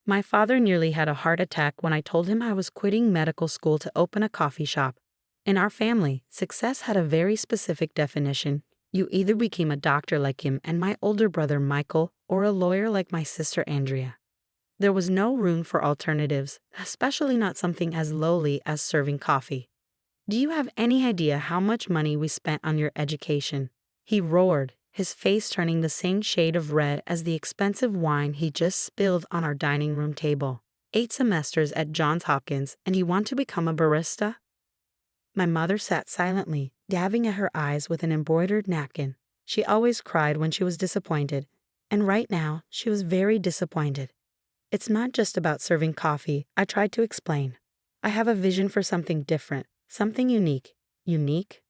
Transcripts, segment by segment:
My father nearly had a heart attack when I told him I was quitting medical school to open a coffee shop. In our family, success had a very specific definition. You either became a doctor like him and my older brother Michael, or a lawyer like my sister Andrea. There was no room for alternatives, especially not something as lowly as serving coffee. Do you have any idea how much money we spent on your education? He roared, his face turning the same shade of red as the expensive wine he just spilled on our dining room table. 8 semesters at Johns Hopkins, and you want to become a barista? My mother sat silently, dabbing at her eyes with an embroidered napkin. She always cried when she was disappointed, and right now she was very disappointed. It's not just about serving coffee, I tried to explain. I have a vision for something different, something unique. Unique?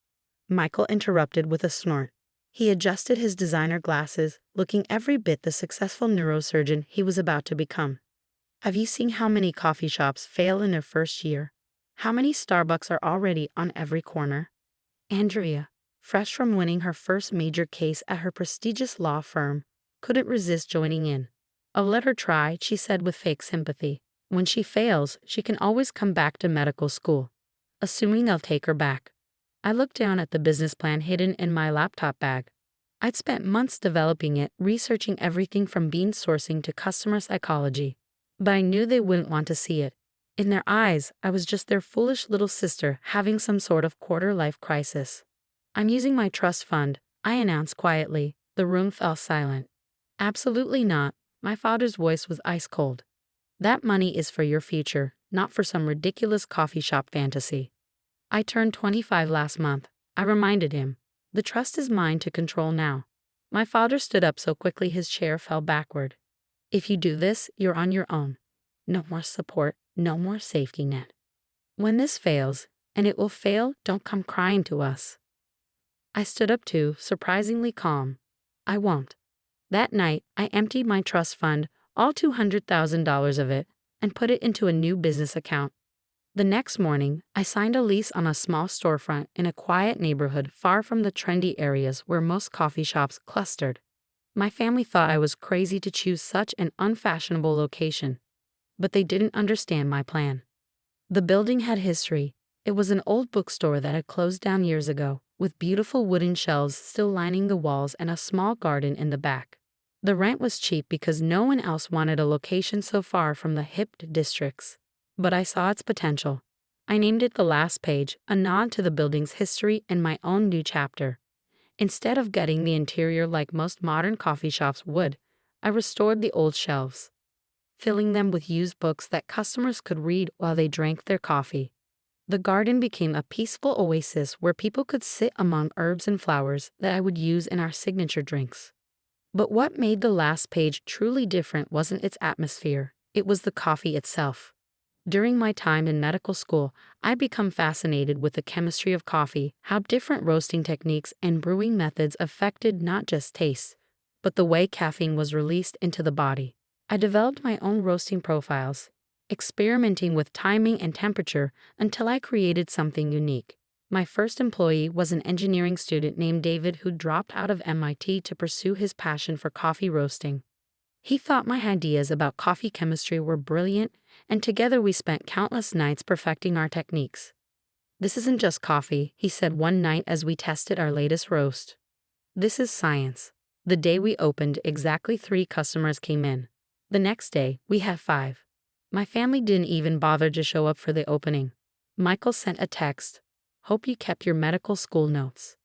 Michael interrupted with a snort. He adjusted his designer glasses, looking every bit the successful neurosurgeon he was about to become. Have you seen how many coffee shops fail in their first year? How many Starbucks are already on every corner? Andrea, fresh from winning her first major case at her prestigious law firm, couldn't resist joining in. I'll let her try, she said with fake sympathy. When she fails, she can always come back to medical school, assuming they'll take her back. I looked down at the business plan hidden in my laptop bag. I'd spent months developing it, researching everything from bean sourcing to customer psychology. But I knew they wouldn't want to see it. In their eyes, I was just their foolish little sister having some sort of quarter-life crisis. I'm using my trust fund, I announced quietly. The room fell silent. Absolutely not. My father's voice was ice cold. That money is for your future, not for some ridiculous coffee shop fantasy. I turned 25 last month, I reminded him. The trust is mine to control now. My father stood up so quickly his chair fell backward. If you do this, you're on your own. No more support, no more safety net. When this fails, and it will fail, don't come crying to us. I stood up too, surprisingly calm. I won't. That night, I emptied my trust fund, all $200,000 of it, and put it into a new business account. The next morning, I signed a lease on a small storefront in a quiet neighborhood far from the trendy areas where most coffee shops clustered. My family thought I was crazy to choose such an unfashionable location, but they didn't understand my plan. The building had history. It was an old bookstore that had closed down years ago, with beautiful wooden shelves still lining the walls and a small garden in the back. The rent was cheap because no one else wanted a location so far from the hip districts. But I saw its potential. I named it The Last Page, a nod to the building's history and my own new chapter. Instead of gutting the interior like most modern coffee shops would, I restored the old shelves, filling them with used books that customers could read while they drank their coffee. The garden became a peaceful oasis where people could sit among herbs and flowers that I would use in our signature drinks. But what made The Last Page truly different wasn't its atmosphere, it was the coffee itself. During my time in medical school, I'd become fascinated with the chemistry of coffee, how different roasting techniques and brewing methods affected not just taste, but the way caffeine was released into the body. I developed my own roasting profiles, experimenting with timing and temperature until I created something unique. My first employee was an engineering student named David who dropped out of MIT to pursue his passion for coffee roasting. He thought my ideas about coffee chemistry were brilliant, and together we spent countless nights perfecting our techniques. This isn't just coffee, he said one night as we tested our latest roast. This is science. The day we opened, exactly 3 customers came in. The next day, we had 5. My family didn't even bother to show up for the opening. Michael sent a text, "Hope you kept your medical school notes."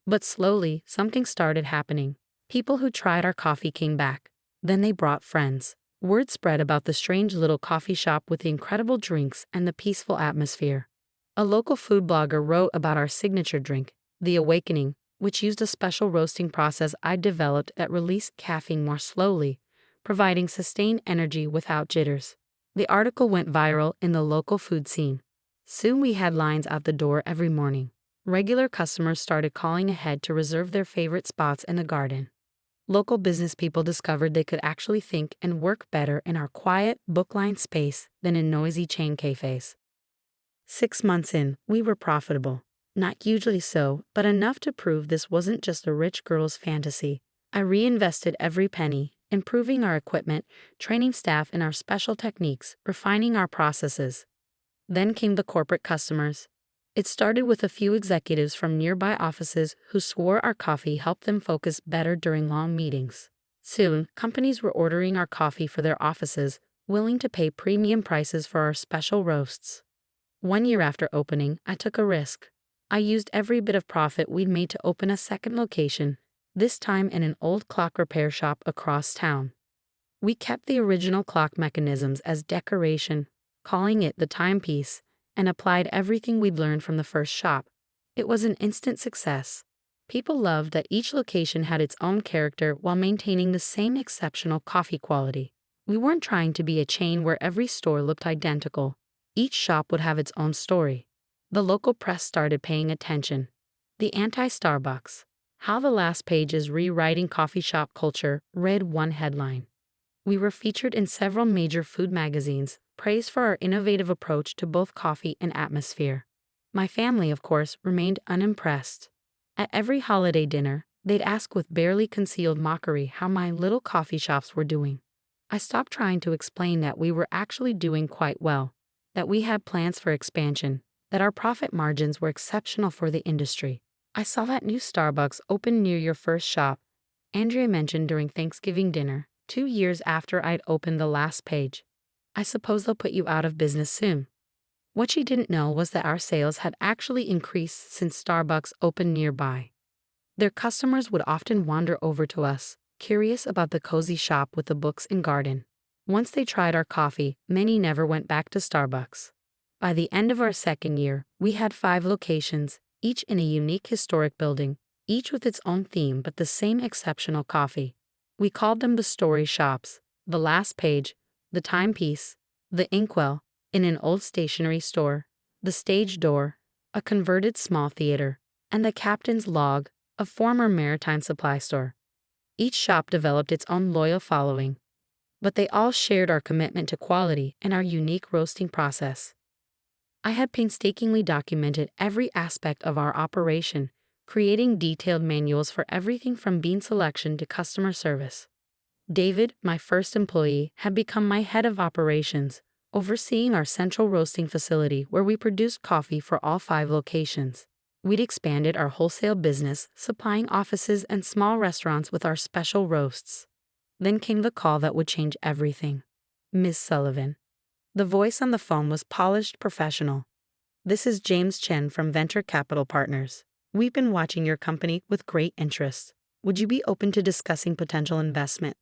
But slowly, something started happening. People who tried our coffee came back. Then they brought friends. Word spread about the strange little coffee shop with the incredible drinks and the peaceful atmosphere. A local food blogger wrote about our signature drink, The Awakening, which used a special roasting process I developed that released caffeine more slowly, providing sustained energy without jitters. The article went viral in the local food scene. Soon we had lines out the door every morning. Regular customers started calling ahead to reserve their favorite spots in the garden. Local business people discovered they could actually think and work better in our quiet, book-lined space than in noisy chain cafes. 6 months in, we were profitable. Not hugely so, but enough to prove this wasn't just a rich girl's fantasy. I reinvested every penny, improving our equipment, training staff in our special techniques, refining our processes. Then came the corporate customers. It started with a few executives from nearby offices who swore our coffee helped them focus better during long meetings. Soon, companies were ordering our coffee for their offices, willing to pay premium prices for our special roasts. 1 year after opening, I took a risk. I used every bit of profit we'd made to open a second location, this time in an old clock repair shop across town. We kept the original clock mechanisms as decoration, calling it the timepiece, and applied everything we'd learned from the first shop. It was an instant success. People loved that each location had its own character while maintaining the same exceptional coffee quality. We weren't trying to be a chain where every store looked identical. Each shop would have its own story. The local press started paying attention. The anti-Starbucks, how the last page is rewriting coffee shop culture, read one headline. We were featured in several major food magazines, praised for our innovative approach to both coffee and atmosphere. My family, of course, remained unimpressed. At every holiday dinner, they'd ask with barely concealed mockery how my little coffee shops were doing. I stopped trying to explain that we were actually doing quite well, that we had plans for expansion, that our profit margins were exceptional for the industry. I saw that new Starbucks open near your first shop, Andrea mentioned during Thanksgiving dinner, 2 years after I'd opened the last page. I suppose they'll put you out of business soon. What she didn't know was that our sales had actually increased since Starbucks opened nearby. Their customers would often wander over to us, curious about the cozy shop with the books and garden. Once they tried our coffee, many never went back to Starbucks. By the end of our second year, we had 5 locations, each in a unique historic building, each with its own theme but the same exceptional coffee. We called them the story shops, the last page, the timepiece, the inkwell, in an old stationery store, the stage door, a converted small theater, and the captain's log, a former maritime supply store. Each shop developed its own loyal following, but they all shared our commitment to quality and our unique roasting process. I had painstakingly documented every aspect of our operation, creating detailed manuals for everything from bean selection to customer service. David, my first employee, had become my head of operations, overseeing our central roasting facility where we produced coffee for all 5 locations. We'd expanded our wholesale business, supplying offices and small restaurants with our special roasts. Then came the call that would change everything. Ms. Sullivan. The voice on the phone was polished professional. This is James Chen from Venture Capital Partners. We've been watching your company with great interest. Would you be open to discussing potential investment?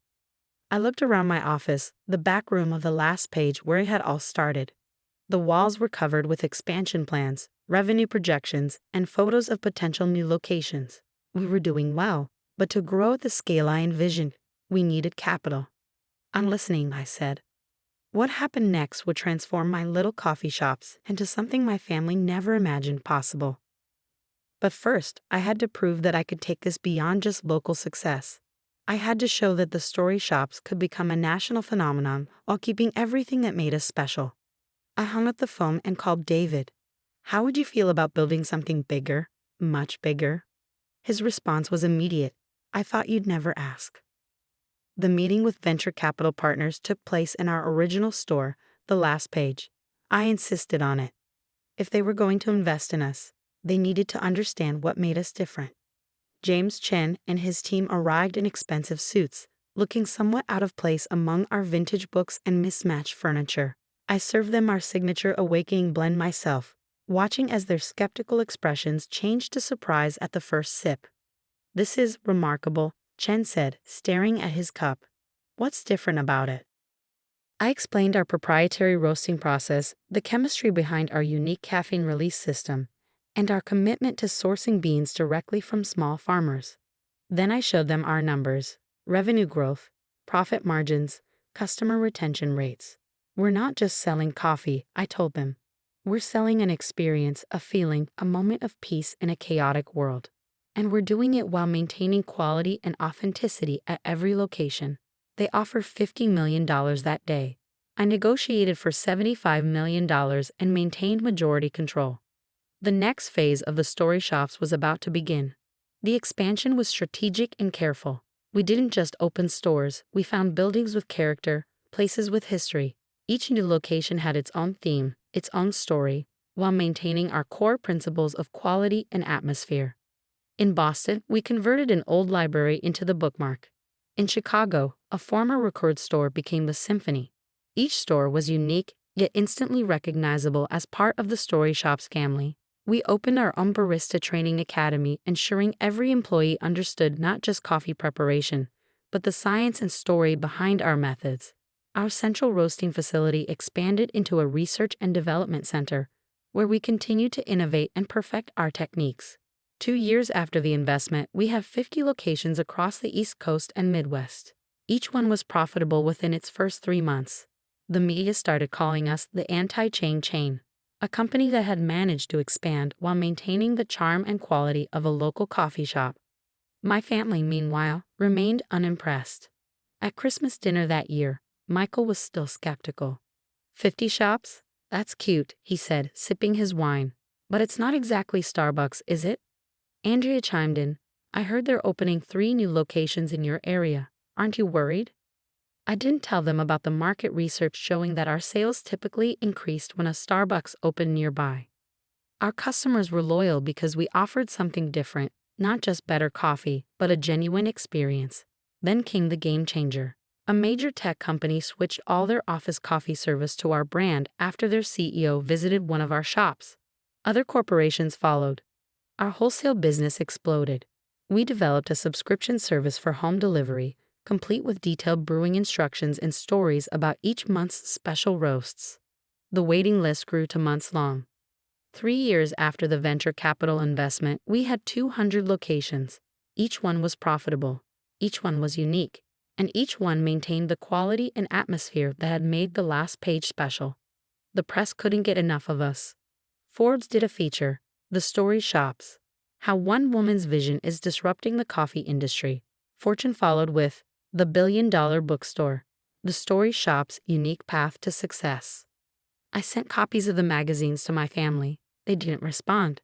I looked around my office, the back room of the last page where it had all started. The walls were covered with expansion plans, revenue projections, and photos of potential new locations. We were doing well, but to grow at the scale I envisioned, we needed capital. I'm listening, I said. What happened next would transform my little coffee shops into something my family never imagined possible. But first, I had to prove that I could take this beyond just local success. I had to show that the story shops could become a national phenomenon while keeping everything that made us special. I hung up the phone and called David. How would you feel about building something bigger, much bigger? His response was immediate. I thought you'd never ask. The meeting with Venture Capital Partners took place in our original store, the last page. I insisted on it. If they were going to invest in us, they needed to understand what made us different. James Chen and his team arrived in expensive suits, looking somewhat out of place among our vintage books and mismatched furniture. I served them our signature awakening blend myself, watching as their skeptical expressions changed to surprise at the first sip. This is remarkable, Chen said, staring at his cup. What's different about it? I explained our proprietary roasting process, the chemistry behind our unique caffeine release system, and our commitment to sourcing beans directly from small farmers. Then I showed them our numbers, revenue growth, profit margins, customer retention rates. We're not just selling coffee, I told them. We're selling an experience, a feeling, a moment of peace in a chaotic world. And we're doing it while maintaining quality and authenticity at every location. They offered $50 million that day. I negotiated for $75 million and maintained majority control. The next phase of the story shops was about to begin. The expansion was strategic and careful. We didn't just open stores, we found buildings with character, places with history. Each new location had its own theme, its own story, while maintaining our core principles of quality and atmosphere. In Boston, we converted an old library into the Bookmark. In Chicago, a former record store became the Symphony. Each store was unique, yet instantly recognizable as part of the Story Shop's family. We opened our own barista training academy, ensuring every employee understood not just coffee preparation, but the science and story behind our methods. Our central roasting facility expanded into a research and development center, where we continue to innovate and perfect our techniques. 2 years after the investment, we have 50 locations across the East Coast and Midwest. Each one was profitable within its first 3 months. The media started calling us the anti-chain chain, a company that had managed to expand while maintaining the charm and quality of a local coffee shop. My family, meanwhile, remained unimpressed. At Christmas dinner that year, Michael was still skeptical. 50 shops? That's cute, he said, sipping his wine. But it's not exactly Starbucks, is it? Andrea chimed in. I heard they're opening 3 new locations in your area. Aren't you worried? I didn't tell them about the market research showing that our sales typically increased when a Starbucks opened nearby. Our customers were loyal because we offered something different, not just better coffee, but a genuine experience. Then came the game changer. A major tech company switched all their office coffee service to our brand after their CEO visited one of our shops. Other corporations followed. Our wholesale business exploded. We developed a subscription service for home delivery, complete with detailed brewing instructions and stories about each month's special roasts. The waiting list grew to months long. 3 years after the venture capital investment, we had 200 locations. Each one was profitable. Each one was unique. And each one maintained the quality and atmosphere that had made the last page special. The press couldn't get enough of us. Forbes did a feature, The Story Shops, How One Woman's Vision is Disrupting the Coffee Industry. Fortune followed with The Billion-Dollar Bookstore, The Story Shop's Unique Path to Success. I sent copies of the magazines to my family. They didn't respond.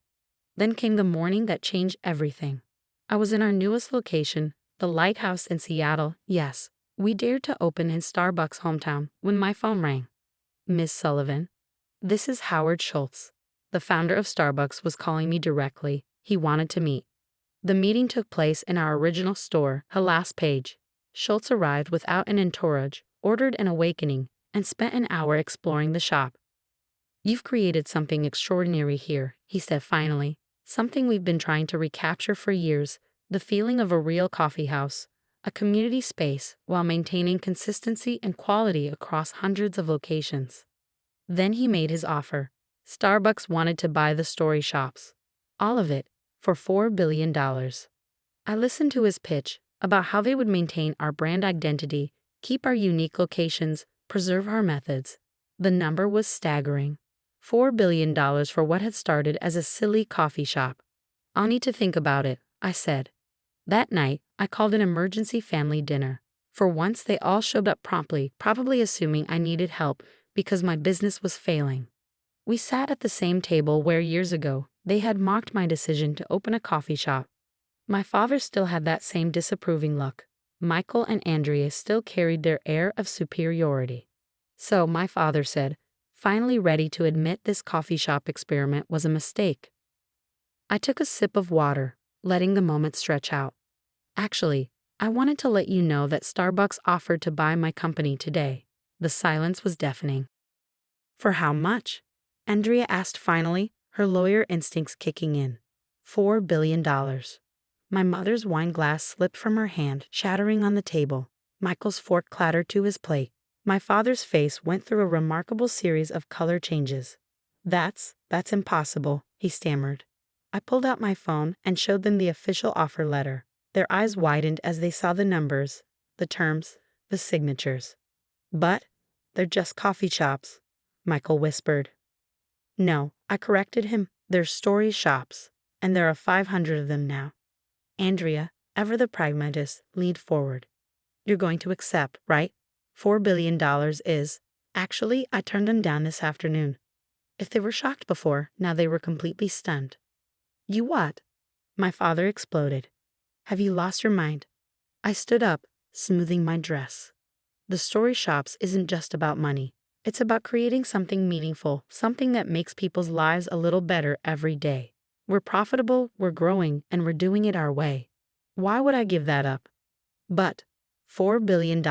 Then came the morning that changed everything. I was in our newest location, the Lighthouse in Seattle. Yes, we dared to open in Starbucks' hometown when my phone rang. Miss Sullivan, this is Howard Schultz. The founder of Starbucks was calling me directly. He wanted to meet. The meeting took place in our original store, her last page. Schultz arrived without an entourage, ordered an awakening, and spent an hour exploring the shop. You've created something extraordinary here, he said finally. Something we've been trying to recapture for years. The feeling of a real coffee house, a community space, while maintaining consistency and quality across hundreds of locations. Then he made his offer. Starbucks wanted to buy the Story Shops. All of it, for $4 billion. I listened to his pitch about how they would maintain our brand identity, keep our unique locations, preserve our methods. The number was staggering. $4 billion for what had started as a silly coffee shop. I'll need to think about it, I said. That night, I called an emergency family dinner. For once, they all showed up promptly, probably assuming I needed help because my business was failing. We sat at the same table where years ago, they had mocked my decision to open a coffee shop. My father still had that same disapproving look. Michael and Andrea still carried their air of superiority. So, my father said, finally ready to admit this coffee shop experiment was a mistake. I took a sip of water, letting the moment stretch out. Actually, I wanted to let you know that Starbucks offered to buy my company today. The silence was deafening. For how much? Andrea asked finally, her lawyer instincts kicking in. $4 billion. My mother's wine glass slipped from her hand, shattering on the table. Michael's fork clattered to his plate. My father's face went through a remarkable series of color changes. That's impossible, he stammered. I pulled out my phone and showed them the official offer letter. Their eyes widened as they saw the numbers, the terms, the signatures. But they're just coffee shops, Michael whispered. No, I corrected him. They're Story Shops, and there are 500 of them now. Andrea, ever the pragmatist, leaned forward. You're going to accept, right? $4 billion is. Actually, I turned them down this afternoon. If they were shocked before, now they were completely stunned. You what? My father exploded. Have you lost your mind? I stood up, smoothing my dress. The Story Shops isn't just about money. It's about creating something meaningful, something that makes people's lives a little better every day. We're profitable, we're growing, and we're doing it our way. Why would I give that up? But $4 billion,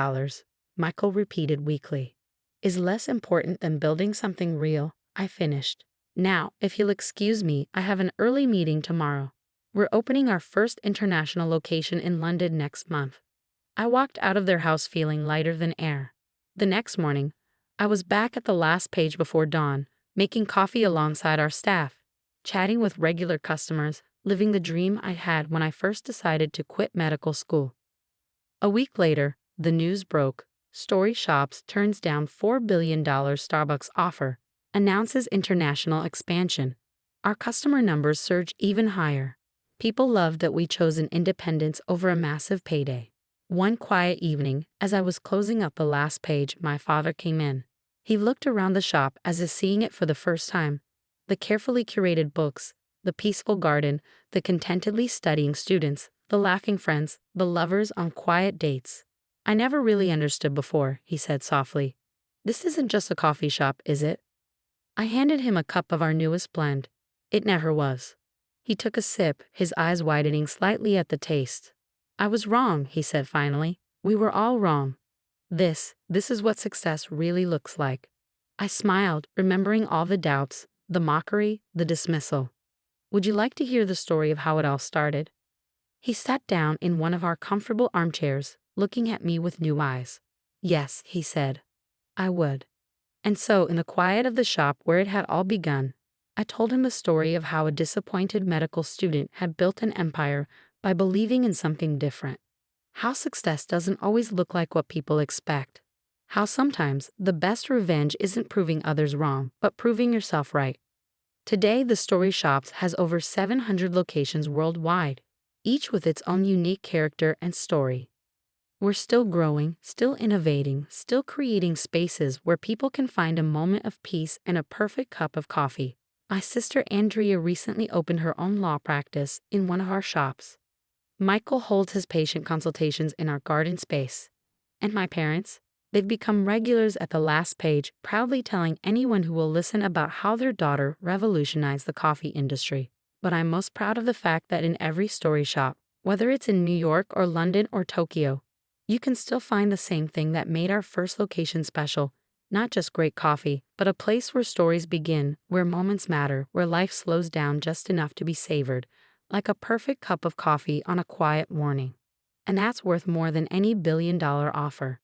Michael repeated weakly, is less important than building something real. I finished. Now, if you'll excuse me, I have an early meeting tomorrow. We're opening our first international location in London next month. I walked out of their house feeling lighter than air. The next morning, I was back at the last page before dawn, making coffee alongside our staff, chatting with regular customers, living the dream I had when I first decided to quit medical school. A week later, the news broke. Story Shops turns down $4 billion Starbucks offer, announces international expansion. Our customer numbers surge even higher. People loved that we chose an independence over a massive payday. One quiet evening, as I was closing up the last page, my father came in. He looked around the shop as if seeing it for the first time. The carefully curated books, the peaceful garden, the contentedly studying students, the laughing friends, the lovers on quiet dates. I never really understood before, he said softly. This isn't just a coffee shop, is it? I handed him a cup of our newest blend. It never was. He took a sip, his eyes widening slightly at the taste. I was wrong, he said finally. We were all wrong. This is what success really looks like. I smiled, remembering all the doubts, the mockery, the dismissal. Would you like to hear the story of how it all started? He sat down in one of our comfortable armchairs, looking at me with new eyes. Yes, he said. I would. And so, in the quiet of the shop where it had all begun, I told him the story of how a disappointed medical student had built an empire by believing in something different. How success doesn't always look like what people expect. How sometimes the best revenge isn't proving others wrong, but proving yourself right. Today, the Story Shops has over 700 locations worldwide, each with its own unique character and story. We're still growing, still innovating, still creating spaces where people can find a moment of peace and a perfect cup of coffee. My sister Andrea recently opened her own law practice in one of our shops. Michael holds his patient consultations in our garden space. And my parents? They've become regulars at the last page, proudly telling anyone who will listen about how their daughter revolutionized the coffee industry. But I'm most proud of the fact that in every Story Shop, whether it's in New York or London or Tokyo, you can still find the same thing that made our first location special. Not just great coffee, but a place where stories begin, where moments matter, where life slows down just enough to be savored, like a perfect cup of coffee on a quiet morning. And that's worth more than any billion-dollar offer.